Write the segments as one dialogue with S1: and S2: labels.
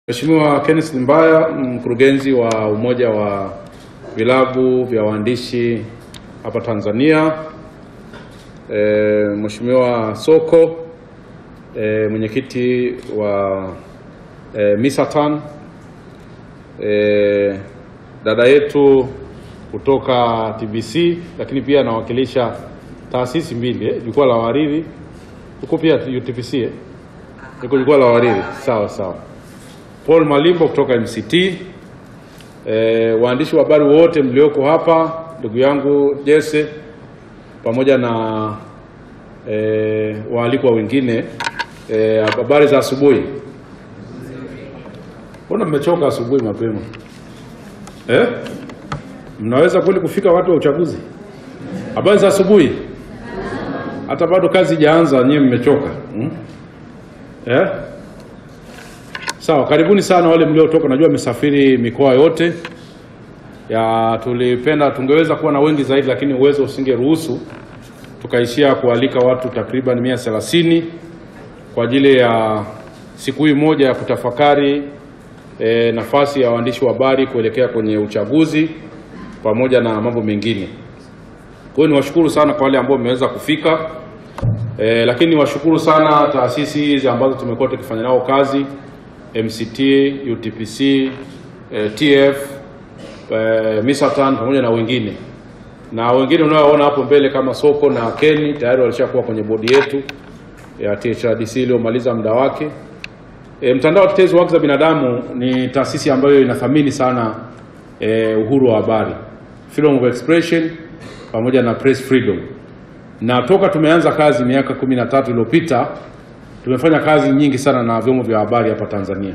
S1: Mheshimiwa Kenneth Limbaya, mkurugenzi wa Umoja wa Vilabu vya Waandishi hapa Tanzania. Mheshimiwa Soko, mwenyekiti wa Misatan. Dada yetu kutoka TBC, lakini pia anawakilisha taasisi mbili, jukwaa la wahariri. Uko pia UTPC, uko jukwaa la wahariri. Sawa sawa. Paul Malimbo kutoka MCT, waandishi wa habari wote mlioko hapa, ndugu yangu Jesse, pamoja na waalikwa wengine. Habari za asubuhi. Mbona mmechoka asubuhi mapema? Mnaweza kweli kufika watu wa uchaguzi? Habari za asubuhi. Hata bado kazi haijaanza nyinyi mmechoka. Sawa, karibuni sana wale mliotoka. Najua msafiri mikoa yote. Tulipenda tungeweza kuwa na wengi zaidi, lakini uwezo usingeruhusu. Tukaishia kualika watu takriban 130 kwa ajili ya siku hii moja ya kutafakari nafasi ya waandishi wa habari kuelekea kwenye uchaguzi pamoja na mambo mengine. Kwa hiyo niwashukuru sana kwa wale ambao mmeweza kufika. Lakini niwashukuru sana taasisi hizi ambazo tumekuwa tukifanya nao kazi, MCT, UTPC, TF, Misatan pamoja na wengine. Na wengine unaoona hapo mbele kama Soko na Kenny tayari walishakuwa kwenye bodi yetu ya THRDC iliyomaliza muda wake. Mtandao wa Tetezi wa Haki za Binadamu ni taasisi ambayo inathamini sana uhuru wa habari, freedom of expression pamoja na press freedom. Na toka tumeanza kazi miaka 13 iliyopita, tumefanya kazi nyingi sana na vyombo vya habari hapa Tanzania.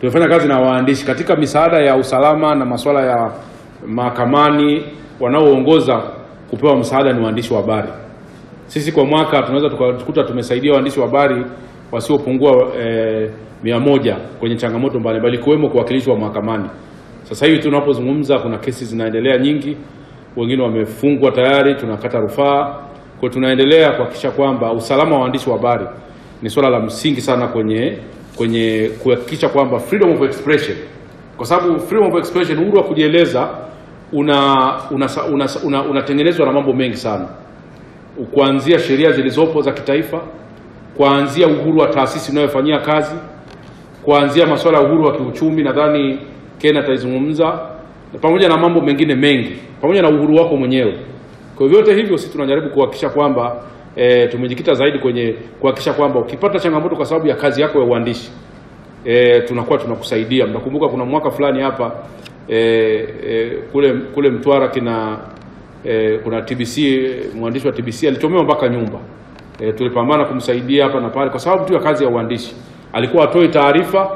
S1: Tumefanya kazi na waandishi katika misaada ya usalama na masuala ya mahakamani. Wanaoongoza kupewa msaada ni waandishi wa habari. Sisi kwa mwaka tunaweza tukakuta tumesaidia waandishi wa habari wasiopungua 100 kwenye changamoto mbalimbali, kuwemo kuwakilishwa mahakamani. Sasa hivi tunapozungumza kuna kesi zinaendelea nyingi, wengine wamefungwa tayari, tunakata rufaa. Kwa tunaendelea kuhakikisha kwamba usalama wa waandishi wa habari ni swala la msingi sana kwenye kuhakikisha kwamba freedom of expression, kwa sababu freedom of expression, uhuru wa kujieleza, unatengenezwa na mambo mengi sana, kuanzia sheria zilizopo za kitaifa, kuanzia uhuru wa taasisi unayofanyia kazi, kuanzia masuala ya uhuru wa kiuchumi, nadhani Ken ataizungumza, pamoja na mambo mengine mengi, pamoja na uhuru wako mwenyewe. Kwa vyote hivyo sisi tunajaribu kuhakikisha kwamba tumejikita zaidi kwenye kuhakikisha kwamba ukipata changamoto kwa sababu ya kazi yako ya uandishi, tunakuwa tunakusaidia. Mnakumbuka kuna mwaka fulani hapa kule Mtwara kuna TBC, mwandishi wa TBC alichomewa mpaka nyumba. Tulipambana kumsaidia hapa na pale kwa sababu tu ya kazi ya uandishi. Alikuwa atoe taarifa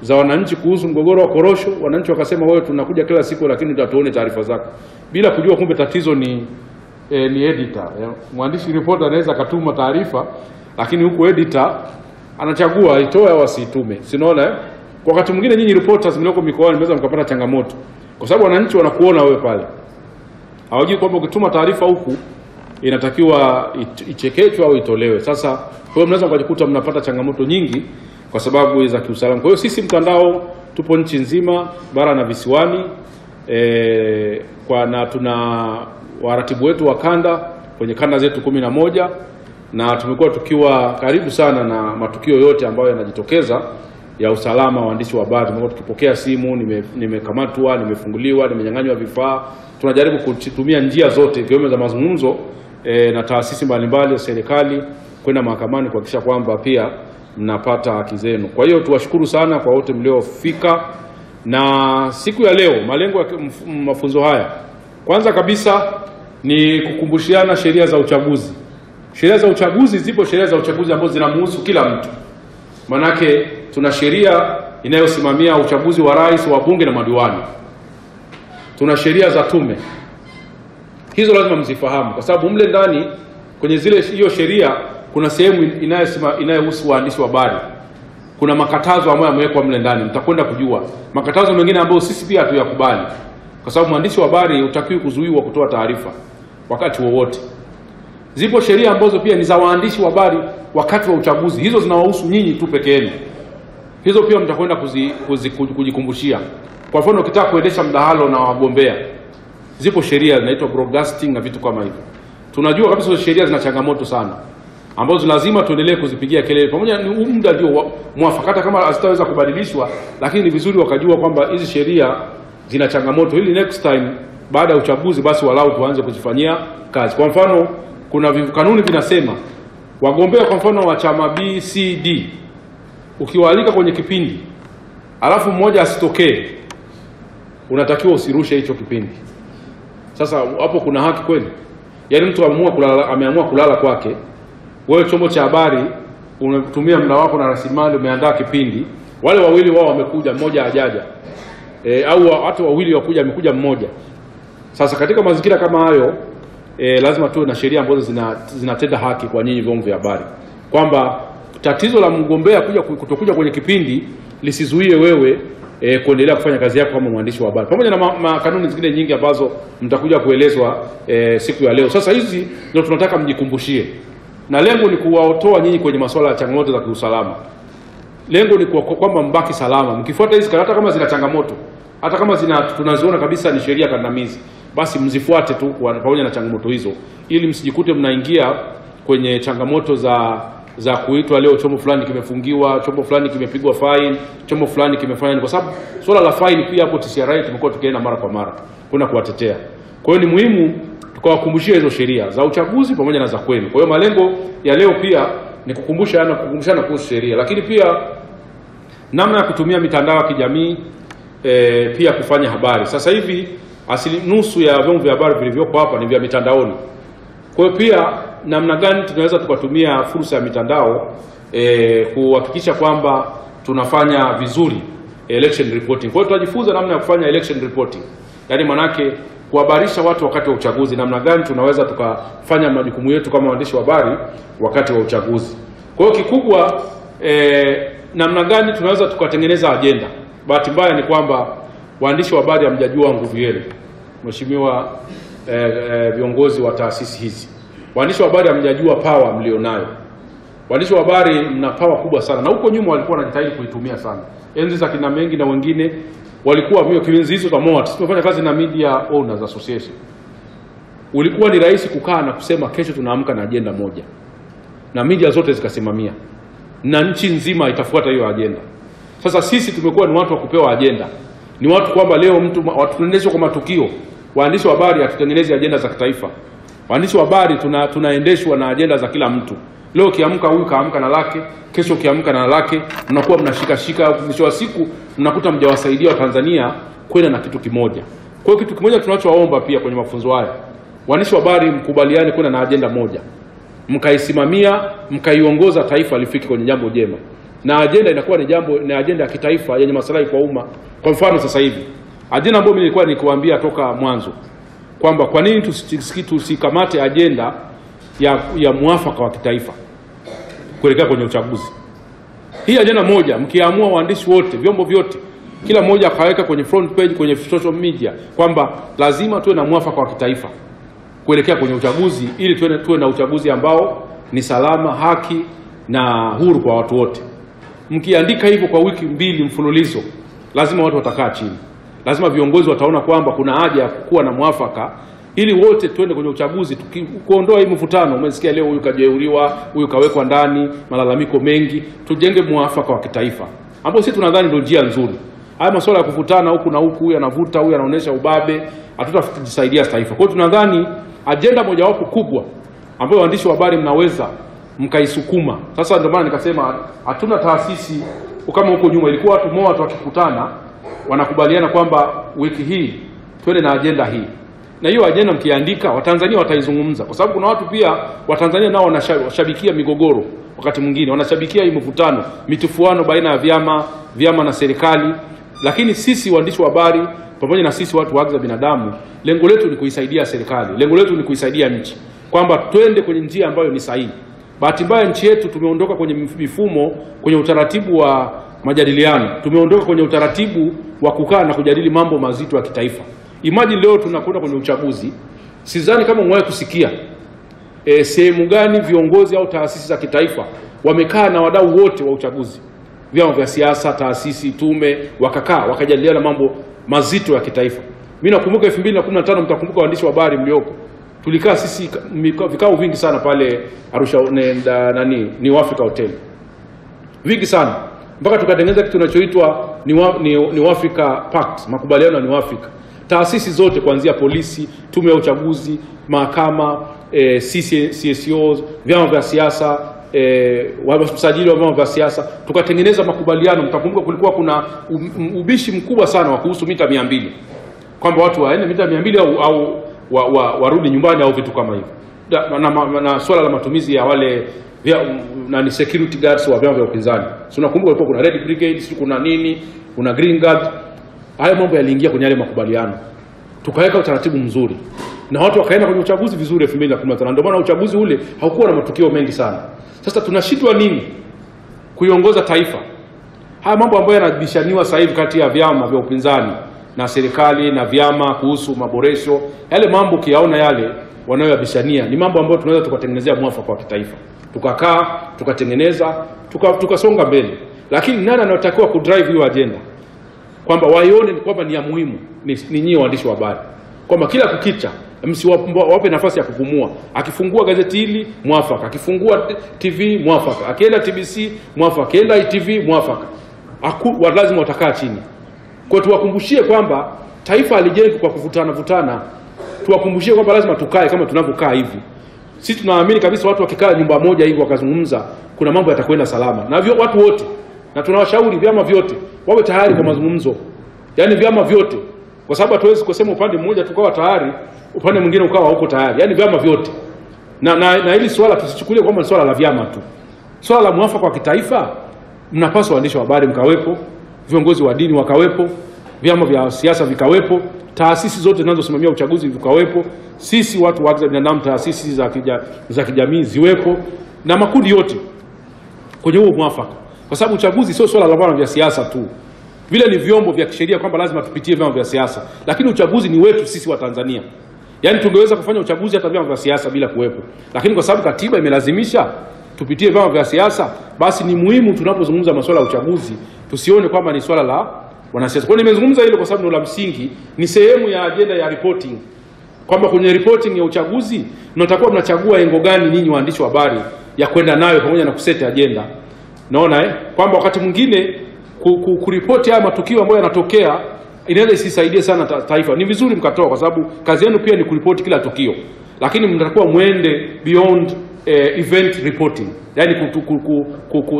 S1: za wananchi kuhusu mgogoro wa korosho, wananchi wakasema wewe tunakuja kila siku lakini utatuone taarifa zako, bila kujua kumbe tatizo ni editor. Mwandishi reporter anaweza katuma taarifa, lakini huko editor anachagua itoe au asitume. Sinaona kwa wakati mwingine nyinyi reporters mlioko mikoani mnaweza mkapata changamoto kwa sababu wananchi wanakuona wewe pale, hawajui kwamba ukituma taarifa huku inatakiwa ichekechwe au itolewe. Sasa kwa hiyo mnaweza mkajikuta mnapata changamoto nyingi kwa sababu za kiusalama. Kwa hiyo sisi mtandao tupo nchi nzima, bara na visiwani, na tuna waratibu wetu wa kanda kwenye kanda zetu 11, na tumekuwa tukiwa karibu sana na matukio yote ambayo yanajitokeza ya usalama wa waandishi wa habari. Tumekuwa tukipokea simu, nimekamatwa, nimefunguliwa, nimenyang'anywa vifaa. Tunajaribu kutumia njia zote ikiwemo za mazungumzo na taasisi mbalimbali za serikali kwenda mahakamani kuhakikisha kwamba pia mnapata haki zenu. Kwa hiyo tuwashukuru sana kwa wote mliofika. Na siku ya leo malengo ya mafunzo haya, kwanza kabisa ni kukumbushiana sheria za uchaguzi. Sheria za uchaguzi, zipo sheria za uchaguzi ambazo zinamhusu kila mtu. Manake tuna sheria inayosimamia uchaguzi wa rais, wa bunge na madiwani. Tuna sheria za tume. Hizo lazima mzifahamu kwa sababu mle ndani kwenye hiyo sheria kuna sehemu inayohusu waandishi wa habari. Kuna makatazo ambayo yamewekwa mle ndani, mtakwenda kujua. Makatazo mengine ambayo sisi pia hatuyakubali. Kwa sababu mwandishi wa habari hutakiwi kuzuiwa kutoa taarifa wakati wowote. Zipo sheria ambazo pia ni za waandishi wa habari wakati wa uchaguzi. Hizo zinawahusu nyinyi tu peke yenu. Hizo pia mtakwenda kujikumbushia. Kwa mfano ukitaka kuendesha mdahalo na wagombea, zipo sheria zinaitwa broadcasting na vitu kama hivyo. Tunajua kabisa hizo sheria zina changamoto sana, ambazo lazima tuendelee kuzipigia kelele. Pamoja ni muda ndio mwafaka, hata kama hazitaweza kubadilishwa, lakini ni vizuri wakajua kwamba hizi sheria zina changamoto, ili next time baada ya uchaguzi basi walau tuanze kuzifanyia kazi. Kwa mfano kuna kanuni vinasema wagombea kwa mfano wa chama B, C, D ukiwaalika kwenye kipindi alafu mmoja asitokee, unatakiwa usirushe hicho kipindi. Sasa hapo kuna haki kweli? Yaani mtu ameamua kulala kwake, wewe chombo cha habari unatumia muda wako na rasilimali, umeandaa kipindi, wale wawili wao wamekuja, mmoja hajaja, au watu wawili wakuja, amekuja mmoja. Sasa katika mazingira kama hayo lazima tuwe na sheria ambazo zinatenda haki kwa nyinyi vyombo vya habari, kwamba tatizo la mgombea kutokuja kwenye kipindi lisizuie wewe kuendelea kufanya kazi yako kama mwandishi wa habari, pamoja na kanuni zingine nyingi ambazo mtakuja kuelezwa siku ya leo. Sasa hizi ndio tunataka mjikumbushie, na lengo ni kuwaotoa nyinyi kwenye masuala ya changamoto za kiusalama. Lengo ni kwamba mbaki salama. Mkifuata hizi, hata kama zina changamoto, hata kama tunaziona kabisa ni sheria kandamizi, basi mzifuate tu pamoja na changamoto hizo, ili msijikute mnaingia kwenye changamoto za kuitwa leo chombo fulani kimefungiwa, chombo fulani kimepigwa fine, chombo fulani kimefanya, kwa sababu swala la fine pia hapo TCRA tumekuwa tukienda mara kwa mara kuna kuwatetea. Kwa hiyo ni muhimu tukawakumbushia hizo sheria za uchaguzi pamoja na za kwenu. Kwa hiyo malengo ya leo pia ni kukumbushana kuhusu sheria, lakini pia namna ya kutumia mitandao ya kijamii pia kufanya habari. Sasa hivi nusu ya vyombo vya habari vilivyopo hapa ni vya mitandaoni. Kwa hiyo pia namna gani tunaweza tukatumia fursa ya mitandao kuhakikisha kwamba tunafanya vizuri election reporting. Kwa hiyo tunajifunza namna ya kufanya election reporting. Yaani manake kuhabarisha watu wakati wa uchaguzi, namna gani tunaweza tukafanya majukumu yetu kama waandishi wa habari wakati wa uchaguzi. Kwa hiyo kikubwa namna gani tunaweza tukatengeneza agenda. Bahati mbaya ni kwamba waandishi wa habari hamjajua nguvu yenu. Mheshimiwa viongozi wa taasisi hizi, waandishi wa habari hamjajua power mlionayo. Waandishi wa habari mna power kubwa sana, na huko nyuma walikuwa wanajitahidi kuitumia sana. Enzi za kina Mengi na wengine walikuwa kienzi hizo za MOAT. Tumefanya kazi na Media Owners Association. Ulikuwa ni rahisi kukaa na kusema kesho tunaamka na agenda moja, na media zote zikasimamia, na nchi nzima itafuata hiyo agenda. Sasa sisi tumekuwa ni watu wa kupewa agenda, ni watu kwamba leo watu tunaendeshwa kwa matukio. Waandishi wa habari hatutengenezi agenda za kitaifa. Waandishi wa habari tunaendeshwa na agenda za kila mtu. Leo kiamka huyu kaamka na lake, kesho kiamka na lake, mnakuwa mnashika mwisho wa siku mnakuta mjawasaidia Watanzania kwenda na kitu kimoja. Kwa hiyo kitu kimoja tunachowaomba pia kwenye mafunzo haya, waandishi wa habari mkubaliane kwenda na agenda moja, mkaisimamia, mkaiongoza taifa lifike kwenye jambo jema. Na agenda inakuwa ni agenda ya kitaifa yenye maslahi kwa umma. Kwa mfano sasa hivi agenda ambayo mimi nilikuwa nikiwaambia toka mwanzo kwamba kwa nini tusikamate agenda ya muafaka wa kitaifa kuelekea kwenye uchaguzi. Hii agenda moja mkiamua, waandishi wote, vyombo vyote, kila mmoja akaweka kwenye front page kwenye social media kwamba lazima tuwe na muafaka wa kitaifa kuelekea kwenye uchaguzi, ili tuwe na uchaguzi ambao ni salama, haki na huru kwa watu wote. Mkiandika hivyo kwa wiki 2 mfululizo, lazima watu watakaa chini. Lazima viongozi wataona kwamba kuna haja ya kuwa na muafaka, ili wote tuende kwenye uchaguzi kuondoa hii mvutano. Umesikia leo huyu kajeuriwa, huyu kawekwa ndani, malalamiko mengi. Tujenge muafaka wa kitaifa ambao sisi tunadhani ndio njia nzuri. Haya masuala ya kuvutana huku na huku, huyu anavuta, huyu anaonesha ubabe, hatutajisaidia taifa. Kwa hiyo tunadhani agenda mojawapo kubwa ambayo waandishi wa habari mnaweza mkaisukuma. Sasa ndio maana nikasema hatuna taasisi kama huko nyuma ilikuwa watu MOAT wakikutana wanakubaliana kwamba wiki hii twende na agenda hii. Na hiyo agenda mkiandika, Watanzania wataizungumza, kwa sababu kuna watu pia Watanzania nao wanashabikia migogoro, wakati mwingine wanashabikia hii mvutano, mitufuano baina ya vyama na serikali. Lakini sisi waandishi wa habari pamoja na sisi watu wa haki za binadamu, lengo letu ni kuisaidia serikali, lengo letu ni kuisaidia nchi, kwamba twende kwenye njia ambayo ni sahihi. Bahati mbaya nchi yetu tumeondoka kwenye mifumo, kwenye utaratibu wa majadiliano, tumeondoka kwenye utaratibu wa kukaa na kujadili mambo mazito ya kitaifa. Imagine leo tunakwenda kwenye uchaguzi. Sidhani kama mwae kusikia sehemu gani viongozi au taasisi za kitaifa wamekaa na wadau wote wa uchaguzi, vyama vya siasa, taasisi, tume, wakakaa wakajadiliana mambo mazito ya kitaifa. Mimi nakumbuka 2015, mtakumbuka waandishi wa habari mlioko, tulikaa sisi vikao vingi sana pale Arusha New Africa Hotel, vingi sana, mpaka tukatengeneza kitu tunachoitwa New Africa Pact, makubaliano ya New Africa. Taasisi zote kuanzia polisi, tume ya uchaguzi, mahakama, CSOs, vyama vya siasa, wasajili wa vyama vya siasa, tukatengeneza makubaliano. Mtakumbuka kulikuwa kuna ubishi mkubwa sana wa kuhusu mita 200, kwamba watu waende mita 200 au warudi nyumbani au vitu kama hivyo, na swala la matumizi ya wale ni security guards wa vyama vya upinzani. So nakumbuka kulikuwa kuna red brigade, kuna nini, kuna green guard. Haya mambo yaliingia kwenye yale makubaliano, tukaweka utaratibu mzuri na watu wakaenda kwenye uchaguzi vizuri 2015. Ndio maana uchaguzi ule haukuwa na matukio mengi sana. Sasa tunashindwa nini kuiongoza taifa? Haya mambo ambayo yanabishaniwa sasa hivi kati ya vyama vya upinzani na serikali na vyama kuhusu maboresho, yale mambo kiyaona yale wanayoyabishania ni mambo ambayo tunaweza tukatengenezea mwafaka wa kitaifa, tukakaa tukatengeneza tukasonga mbele. Lakini nani anatakiwa kudrive hiyo agenda, kwamba waione kwamba ni ya muhimu? Ni nyinyi waandishi wa habari, kwamba kila kukicha msiwape nafasi ya kupumua. Akifungua gazeti hili mwafaka, akifungua TV mwafaka, akienda TBC mwafaka, akienda ITV mwafaka, lazima watakaa chini. Kwa tuwakumbushie kwamba taifa halijengwi kwa kuvutana. Tuwakumbushie kwamba lazima tukae kama tunavyokaa hivi. Sisi tunaamini kabisa watu wakikaa nyumba moja hivi wakazungumza, kuna mambo yatakwenda salama. Na watu wote, na tunawashauri vyama vyote wawe tayari kwa mazungumzo. Yaani vyama vyote, kwa sababu hatuwezi kusema upande mmoja tukawa tayari, upande mwingine ukawa huko tayari. Yaani vyama vyote. Na hili swala tusichukulie kwamba ni swala la vyama tu. Swala la mwafaka wa kitaifa, mnapaswa waandishi wa habari mkawepo, viongozi wa dini wakawepo, vyama vya siasa vikawepo, taasisi zote zinazosimamia uchaguzi vikawepo, sisi watu wa binadamu, taasisi za kijamii ziwepo, na makundi yote kwenye huo mwafaka. Kwa sababu uchaguzi sio swala la vyama vya siasa tu. Vile ni vyombo vya kisheria kwamba lazima tupitie vyama vya siasa, lakini uchaguzi ni wetu sisi wa Tanzania. Yaani tungeweza kufanya uchaguzi hata vyama vya siasa bila kuwepo. Lakini kwa sababu katiba imelazimisha tupitie vyama vya siasa, basi ni muhimu tunapozungumza masuala ya uchaguzi tusione kwamba ni swala la wanasiasa. Kwa hiyo nimezungumza hilo kwa sababu ndio la msingi, ni sehemu ya agenda ya reporting. Kwamba kwenye reporting ya uchaguzi mnatakuwa mnachagua engo gani nyinyi waandishi wa habari ya kwenda nayo pamoja na kuseti agenda. Naona kwamba wakati mwingine kuripoti haya matukio ambayo yanatokea inaweza isisaidie sana taifa. Ni vizuri mkatoa kwa sababu kazi yenu pia ni kuripoti kila tukio. Lakini mtakuwa muende beyond event reporting. Yaani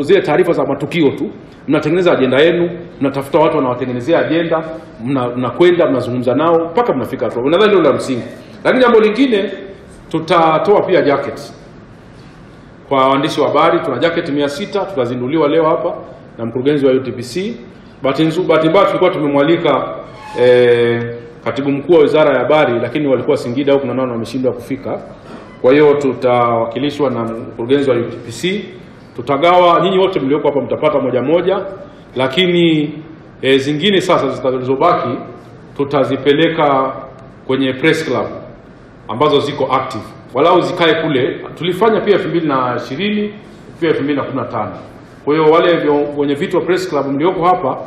S1: zile taarifa za matukio tu. Mnatengeneza agenda yenu, mnatafuta watu wanawatengenezea agenda, mnakwenda mnazungumza nao mpaka mnafika hapo. Nadhani ndio la msingi. Lakini jambo lingine, tutatoa pia jackets kwa waandishi wa habari. Tuna jacket 600 tutazinduliwa leo hapa na mkurugenzi wa UTPC. Bahati mbaya tulikuwa tumemwalika katibu mkuu wa Wizara ya Habari, lakini walikuwa Singida huko na nao wameshindwa kufika. Kwa hiyo tutawakilishwa na mkurugenzi wa UTPC. Tutagawa, nyinyi wote mlioko hapa mtapata moja, lakini zingine sasa zitazobaki tutazipeleka kwenye press club ambazo ziko active. Walau zikae kule. Tulifanya pia 2020, pia 2015. Kwa hiyo wale wenye vitu wa press club mlioko hapa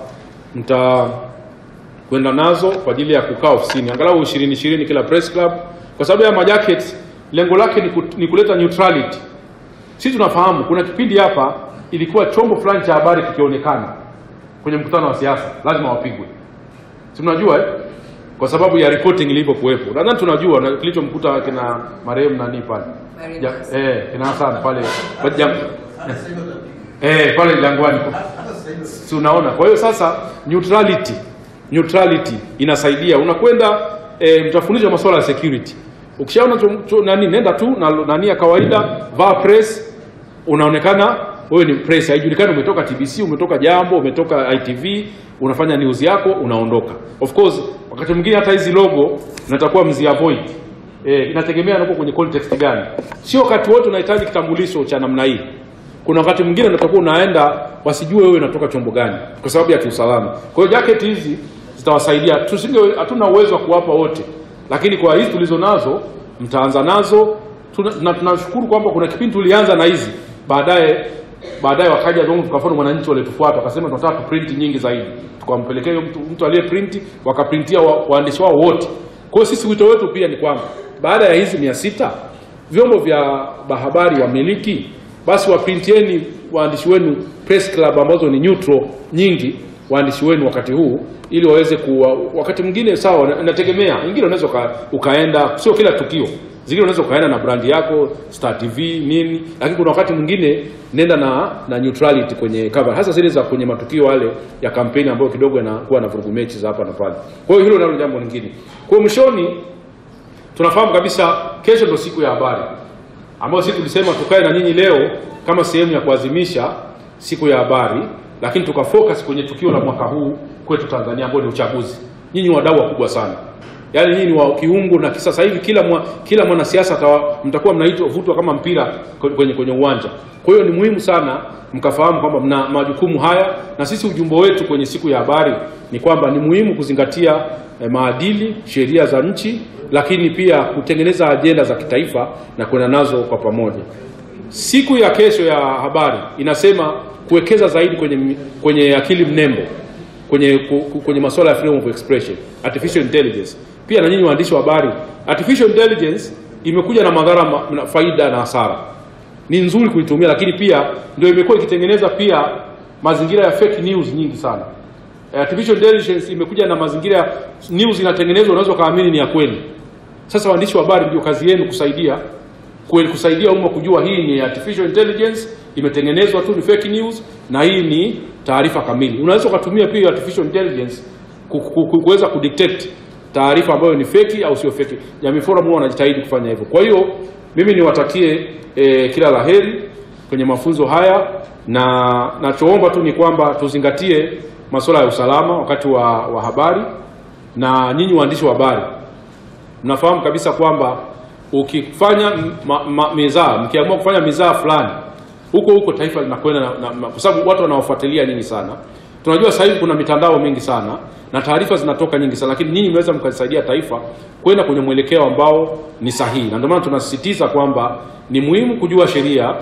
S1: mtakwenda nazo kwa ajili ya kukaa ofisini. Angalau 20 kila press club, kwa sababu ya majacket lengo lake ni kuleta neutrality. Sisi tunafahamu kuna kipindi hapa ilikuwa chombo fulani cha habari kikionekana kwenye mkutano wa siasa lazima wapigwe. Si mnajua kwa sababu ya reporting ilivyokuwepo. Nadhani tunajua na kilichomkuta kina marehemu nani pale. Kina sana pale. Pale Jangwani. Si unaona? Kwa hiyo sasa neutrality inasaidia. Unakwenda mtafundisha masuala ya security. Ukishaona nenda tu na nani ya kawaida, vaa press, unaonekana wewe ni press. Haijulikani umetoka TBC, umetoka Jambo, umetoka ITV, unafanya news yako, unaondoka. Of course, wakati mwingine hata hizi logo natakuwa mzi avoid. Inategemea unapo kwenye context gani. Sio wakati wote unahitaji kitambulisho cha namna hii. Kuna wakati mwingine unatakuwa unaenda wasijue wewe unatoka chombo gani kwa sababu ya kiusalama. Kwa hiyo jacket hizi zitawasaidia. Hatuna uwezo wa kuwapa wote. Lakini kwa hizi tulizo nazo mtaanza nazo tunashukuru kwamba kuna kipindi tulianza na hizi, baadaye wakaja ndio tukafanya Mwananchi walitufuata wakasema tunataka print nyingi zaidi, tukampelekea mtu aliye print wakaprintia waandishi wao wote. Kwa hiyo sisi wito wetu pia ni kwamba baada ya hizi 600 vyombo vya habari wamiliki, basi waprintieni waandishi wenu press club ambazo ni neutral nyingi waandishi wenu wakati huu, ili waweze kuwa wakati mwingine sawa, inategemea, wengine unaweza ukaenda, sio kila tukio, zingine unaweza ukaenda na brand yako Star TV nini, lakini kuna wakati mwingine nenda na neutrality kwenye cover, hasa zile za kwenye matukio yale ya kampeni ambayo kidogo yanakuwa na vurugu mechi za hapa na pale. Kwa hiyo hilo nalo jambo lingine. Kwa mwishoni, tunafahamu kabisa kesho ndio siku ya habari ambayo sisi tulisema tukae na nyinyi leo kama sehemu ya kuadhimisha siku ya habari, lakini tukafocus kwenye tukio la mwaka huu kwetu Tanzania ambao ni uchaguzi. Nyinyi wadau wakubwa sana. Yaani nyinyi wa kiungo, na sasa hivi kila mwanasiasa mtakuwa mnaitwa vutwa kama mpira kwenye uwanja. Kwa hiyo ni muhimu sana mkafahamu kwamba mna majukumu haya, na sisi ujumbe wetu kwenye siku ya habari ni kwamba ni muhimu kuzingatia maadili, sheria za nchi, lakini pia kutengeneza ajenda za kitaifa na kwenda nazo kwa pamoja. Siku ya kesho ya habari inasema kuwekeza zaidi kwenye akili mnembo, kwenye masuala ya freedom of expression, artificial intelligence. Pia na nyinyi waandishi wa habari, artificial intelligence imekuja na madhara na faida na hasara. Ni nzuri kuitumia, lakini pia ndio imekuwa ikitengeneza pia mazingira ya fake news nyingi sana. Artificial intelligence imekuja na mazingira ya news inatengenezwa unaweza kaamini ni ya kweli. Sasa waandishi wa habari ndio kazi yenu kusaidia umma kujua hii ni artificial intelligence imetengenezwa tu, ni fake news, na hii ni taarifa kamili. Unaweza kutumia pia artificial intelligence kuweza kudetect taarifa ambayo ni fake au sio fake. Jamii Forum wao wanajitahidi kufanya hivyo. Kwa hiyo mimi niwatakie kila laheri kwenye mafunzo haya, na nachoomba tu ni kwamba tuzingatie masuala ya usalama wakati wa habari. Na nyinyi waandishi wa habari mnafahamu kabisa kwamba ukifanya mkiamua kufanya mizaa fulani huko taifa linakwenda kwa sababu watu wanaofuatilia nyinyi sana. Tunajua sasa hivi kuna mitandao mingi sana na taarifa zinatoka nyingi sana, lakini nyinyi mnaweza mkasaidia taifa kwenda kwenye mwelekeo ambao ni sahihi. Na ndio maana tunasisitiza kwamba ni muhimu kujua sheria